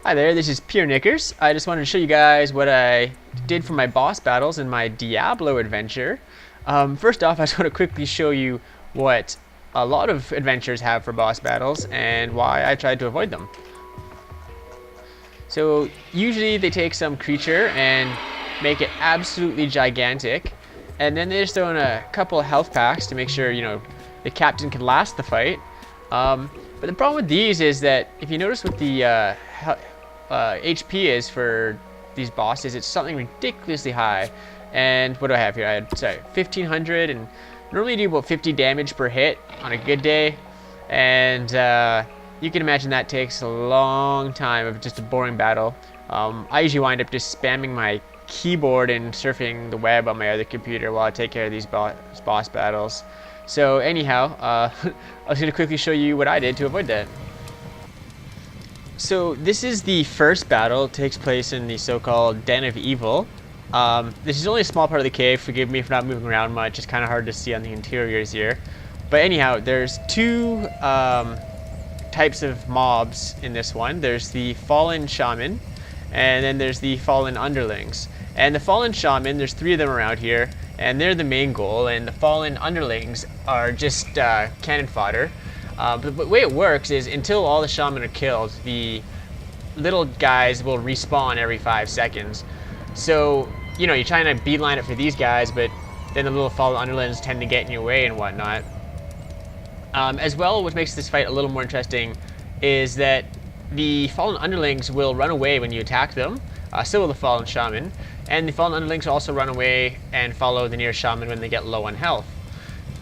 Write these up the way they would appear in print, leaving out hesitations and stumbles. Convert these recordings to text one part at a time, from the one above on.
Hi there, this is Pure Knickers. I just wanted to show you guys what I did for my boss battles in my Diablo adventure. First off, I just want to quickly show you what a lot of adventures have for boss battles and why I tried to avoid them. So usually they take some creature and make it absolutely gigantic, and then they just throw in a couple of health packs to make sure, the captain can last the fight. But the problem with these is that if you notice what the HP is for these bosses, it's something ridiculously high. And what do I have here? I had 1500, and normally do about 50 damage per hit on a good day. And you can imagine that takes a long time of just a boring battle. I usually wind up just spamming my keyboard and surfing the web on my other computer while I take care of these boss battles. So anyhow, I was going to quickly show you what I did to avoid that. So this is the first battle. It takes place in the so-called Den of Evil. This is only a small part of the cave. Forgive me for not moving around much. It's kind of hard to see on the interiors here. But anyhow, there's two types of mobs in this one. There's the Fallen Shaman, and then there's the Fallen Underlings. And the Fallen Shaman, there's 3 of them around here, and they're the main goal, and the Fallen Underlings are just cannon fodder. But the way it works is until all the Shaman are killed, the little guys will respawn every 5 seconds. So, you're trying to beeline it for these guys, but then the little Fallen Underlings tend to get in your way and whatnot. As well, what makes this fight a little more interesting is that the Fallen Underlings will run away when you attack them, so will the Fallen Shaman, and the Fallen Underlings will also run away and follow the nearest Shaman when they get low on health.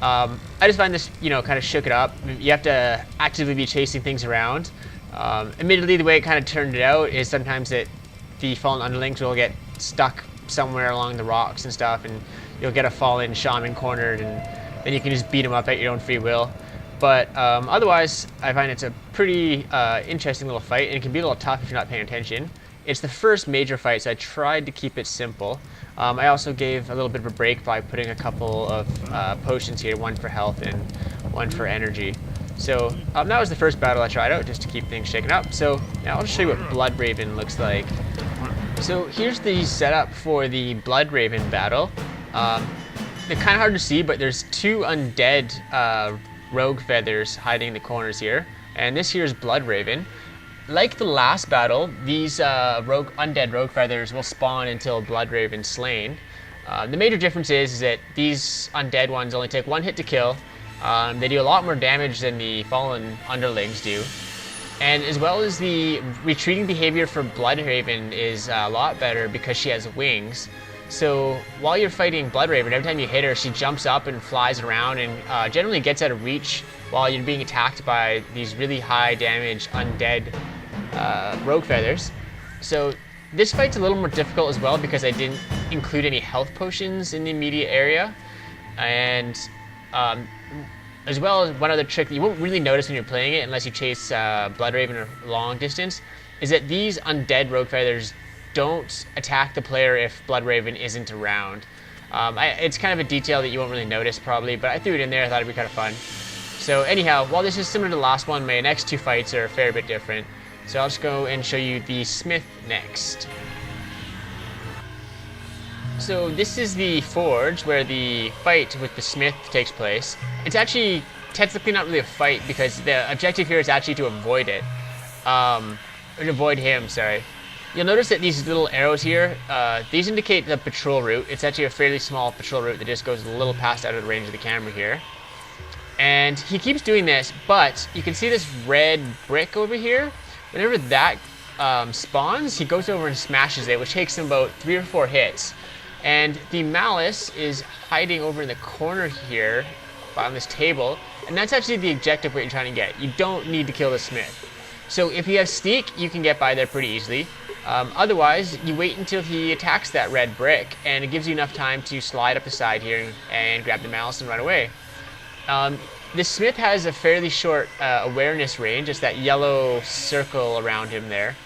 I just find this, kind of shook it up. You have to actively be chasing things around. Admittedly, the way it kind of turned it out is sometimes that the Fallen Underlings will get stuck somewhere along the rocks and stuff, and you'll get a Fallen Shaman cornered, and then you can just beat them up at your own free will. But otherwise, I find it's a pretty interesting little fight, and it can be a little tough if you're not paying attention. It's the first major fight, so I tried to keep it simple. I also gave a little bit of a break by putting a couple of potions here, one for health and one for energy. So that was the first battle I tried out, just to keep things shaken up. So now I'll just show you what Blood Raven looks like. So here's the setup for the Blood Raven battle. They're kind of hard to see, but there's 2 undead rogue feathers hiding in the corners here, and this here is Blood Raven. Like the last battle, these undead rogue feathers will spawn until Blood Raven's slain. The major difference is that these undead ones only take 1 hit to kill. They do a lot more damage than the Fallen Underlings do. And as well as the retreating behavior for Blood Raven is a lot better because she has wings. So while you're fighting Blood Raven, every time you hit her, she jumps up and flies around and generally gets out of reach while you're being attacked by these really high damage undead rogue feathers. So this fight's a little more difficult as well because I didn't include any health potions in the immediate area. And as well as one other trick that you won't really notice when you're playing it unless you chase Blood Raven a long distance, is that these undead rogue feathers don't attack the player if Blood Raven isn't around. It's kind of a detail that you won't really notice probably, but I threw it in there. I thought it'd be kind of fun. So anyhow, while this is similar to the last one, my next 2 fights are a fair bit different. So I'll just go and show you the Smith next. So this is the forge where the fight with the Smith takes place. It's actually technically not really a fight because the objective here is actually to avoid it. Or to avoid him, sorry. You'll notice that these little arrows here, these indicate the patrol route. It's actually a fairly small patrol route that just goes a little past out of the range of the camera here. And he keeps doing this, but you can see this red brick over here. Whenever that spawns, he goes over and smashes it, which takes him about 3 or 4 hits. And the Malice is hiding over in the corner here on this table, and that's actually the objective what you're trying to get. You don't need to kill the Smith. So if you have Sneak, you can get by there pretty easily. Otherwise, you wait until he attacks that red brick, and it gives you enough time to slide up the side here and grab the Malice and run away. The Smith has a fairly short awareness range. It's that yellow circle around him there.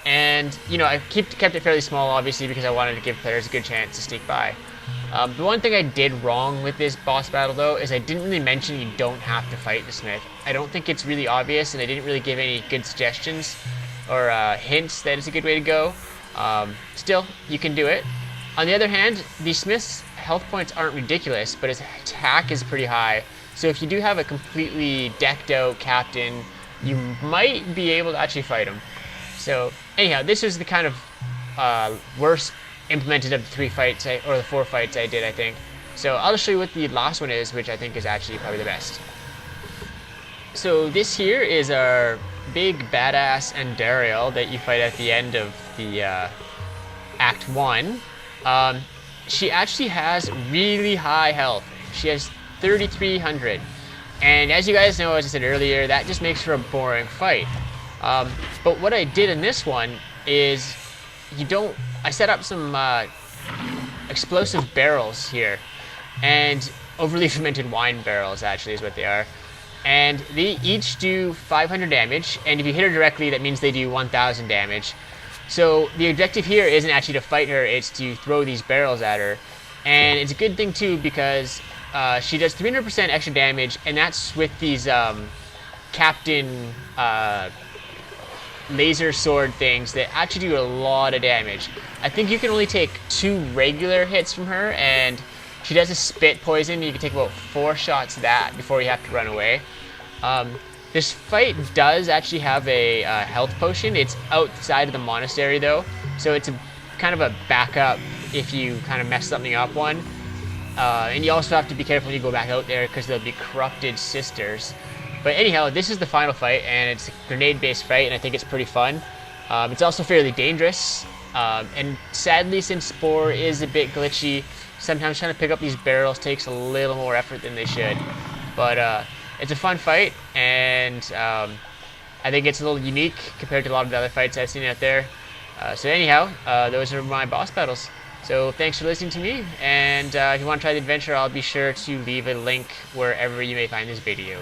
And, I kept it fairly small, obviously, because I wanted to give players a good chance to sneak by. The one thing I did wrong with this boss battle, though, is I didn't really mention you don't have to fight the Smith. I don't think it's really obvious, and I didn't really give any good suggestions. or hints that it's a good way to go. Still, you can do it. On the other hand, the Smith's health points aren't ridiculous, but his attack is pretty high. So if you do have a completely decked out captain, you might be able to actually fight him. So anyhow, this was the kind of worst implemented of the 3 fights, or the 4 fights I did, I think. So I'll just show you what the last one is, which I think is actually probably the best. So this here is our big badass Andariel that you fight at the end of the Act 1. She actually has really high health. She has 3,300. And as you guys know, as I said earlier, that just makes for a boring fight. But what I did in this one is I set up some explosive barrels here. And overly fermented wine barrels, actually, is what they are. And they each do 500 damage, and if you hit her directly, that means they do 1,000 damage. So the objective here isn't actually to fight her, it's to throw these barrels at her. And it's a good thing, too, because she does 300% extra damage, and that's with these Captain laser sword things that actually do a lot of damage. I think you can only take 2 regular hits from her, and she does a spit poison. You can take about 4 shots of that before you have to run away. This fight does actually have a health potion. It's outside of the monastery though, so it's kind of a backup if you kind of mess something up one. And you also have to be careful when you go back out there because there'll be corrupted sisters. But anyhow, this is the final fight, and it's a grenade-based fight, and I think it's pretty fun. It's also fairly dangerous, and sadly, since Spore is a bit glitchy, sometimes trying to pick up these barrels takes a little more effort than they should. But it's a fun fight, and I think it's a little unique compared to a lot of the other fights I've seen out there. So anyhow, those are my boss battles. So thanks for listening to me, and if you want to try the adventure, I'll be sure to leave a link wherever you may find this video.